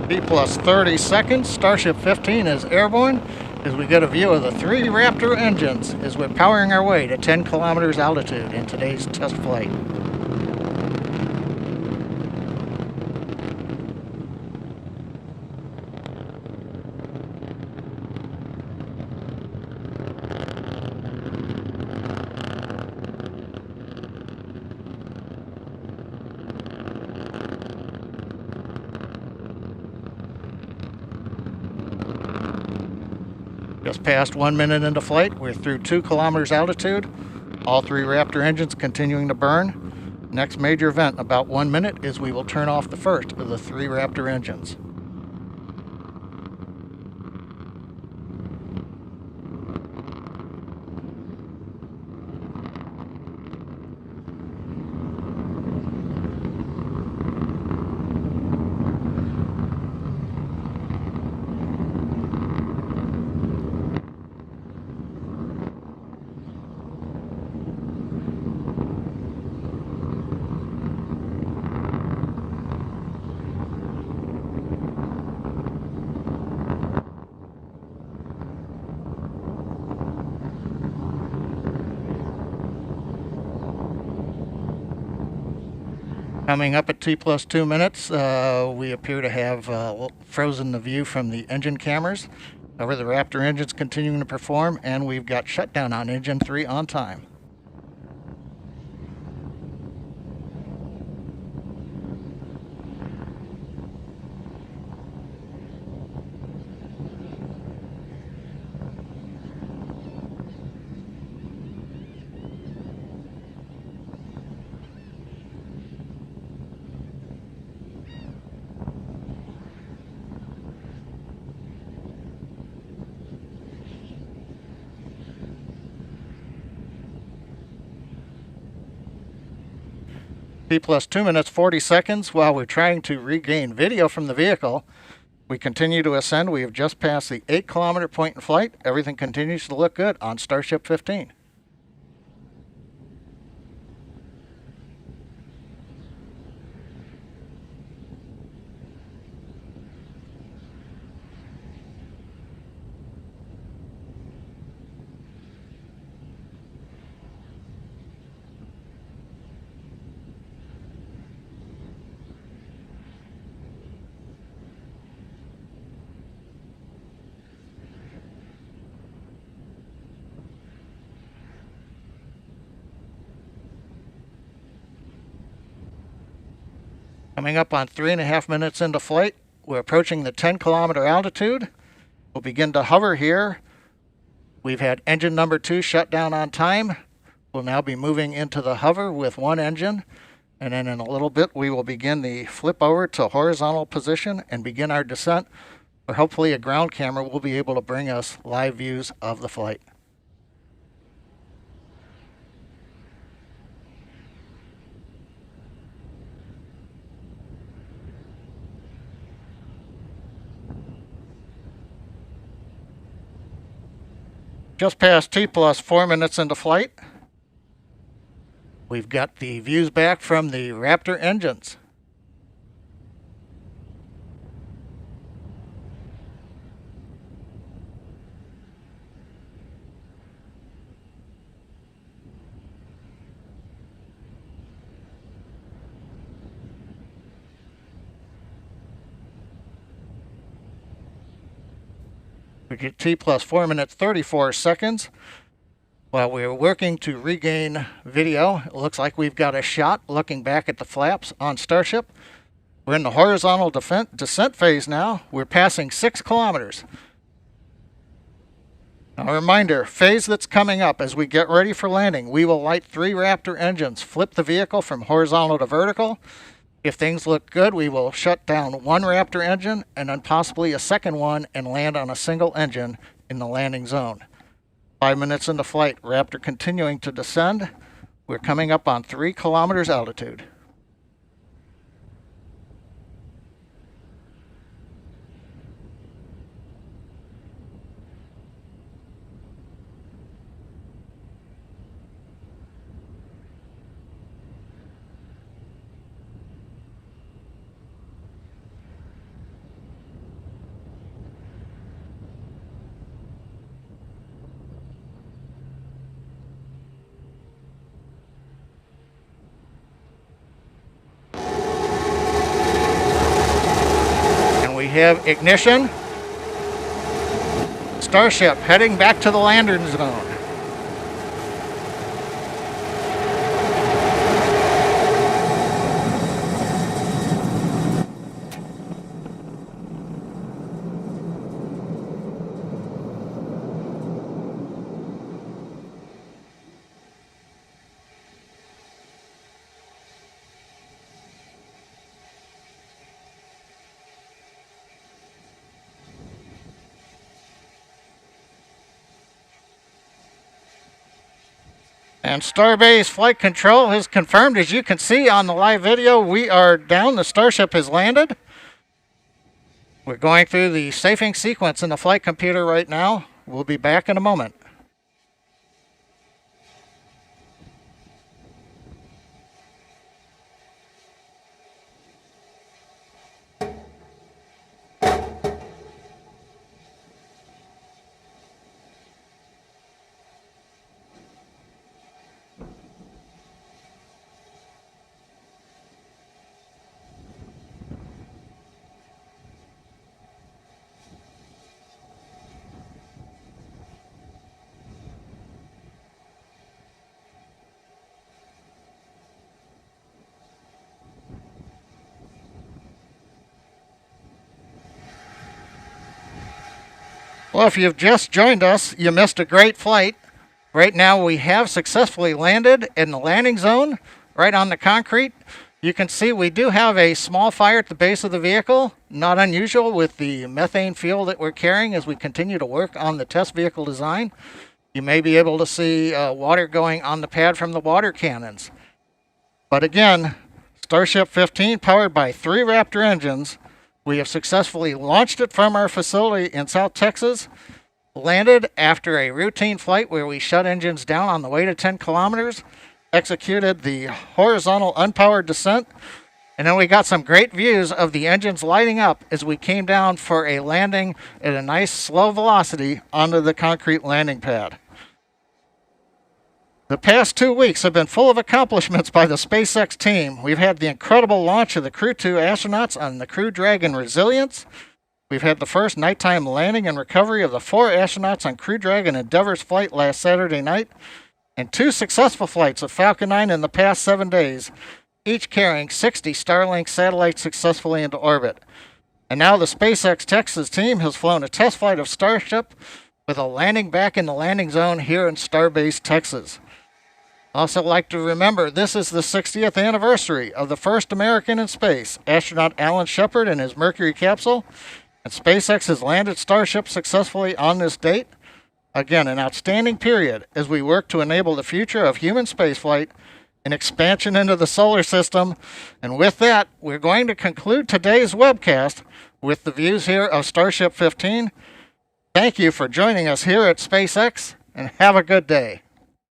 T plus 30 seconds, Starship 15 is airborne as we get a view of the 3 Raptor engines as we're powering our way to 10 kilometers altitude in today's test flight. Just past 1 minute into flight, we're through 2 kilometers altitude. All 3 Raptor engines continuing to burn. Next major event in about 1 minute is we will turn off the first of the 3 Raptor engines. Coming up at T plus 2 minutes, we appear to have frozen the view from the engine cameras. However, the Raptor engine's continuing to perform, and we've got shutdown on engine 3 on time. T plus 2 minutes 40 seconds. While we're trying to regain video from the vehicle, we continue to ascend. We have just passed the 8 kilometer point in flight. Everything continues to look good on Starship 15. Coming up on 3.5 minutes into flight, we're approaching the 10 kilometer altitude. We'll begin to hover here. We've had engine number 2 shut down on time. We'll now be moving into the hover with 1 engine. And then in a little bit, we will begin the flip over to horizontal position and begin our descent, where hopefully a ground camera will be able to bring us live views of the flight. Just past T plus 4 minutes into flight, we've got the views back from the Raptor engines. We get T plus 4 minutes 34 seconds. While we're working to regain video, it looks like we've got a shot looking back at the flaps on Starship. We're in the horizontal descent phase now. We're passing 6 kilometers. Now, a reminder, phase that's coming up as we get ready for landing, we will light 3 Raptor engines, flip the vehicle from horizontal to vertical. If things look good, we will shut down 1 Raptor engine and then possibly a second one and land on a single engine in the landing zone. 5 minutes into flight, Raptor continuing to descend. We're coming up on 3 kilometers altitude. have ignition. Starship heading back to the landing zone. And Starbase flight control has confirmed, as you can see on the live video, we are down. The Starship has landed. We're going through the safing sequence in the flight computer right now. We'll be back in a moment. Well, if you've just joined us, you missed a great flight. Right now we have successfully landed in the landing zone, right on the concrete. You can see we do have a small fire at the base of the vehicle, not unusual with the methane fuel that we're carrying as we continue to work on the test vehicle design. You may be able to see water going on the pad from the water cannons. But again, Starship 15 powered by 3 Raptor engines. We have successfully launched it from our facility in South Texas, landed after a routine flight where we shut engines down on the way to 10 kilometers, executed the horizontal unpowered descent, and then we got some great views of the engines lighting up as we came down for a landing at a nice slow velocity onto the concrete landing pad. The past 2 weeks have been full of accomplishments by the SpaceX team. We've had the incredible launch of the Crew 2 astronauts on the Crew Dragon Resilience. We've had the first nighttime landing and recovery of the 4 astronauts on Crew Dragon Endeavor's flight last Saturday night, and 2 successful flights of Falcon 9 in the past 7 days, each carrying 60 Starlink satellites successfully into orbit. And now the SpaceX Texas team has flown a test flight of Starship with a landing back in the landing zone here in Starbase, Texas. Also like to remember, this is the 60th anniversary of the first American in space, astronaut Alan Shepard and his Mercury capsule, and SpaceX has landed Starship successfully on this date. Again, an outstanding period as we work to enable the future of human spaceflight and expansion into the solar system. And with that, we're going to conclude today's webcast with the views here of Starship 15. Thank you for joining us here at SpaceX, and have a good day.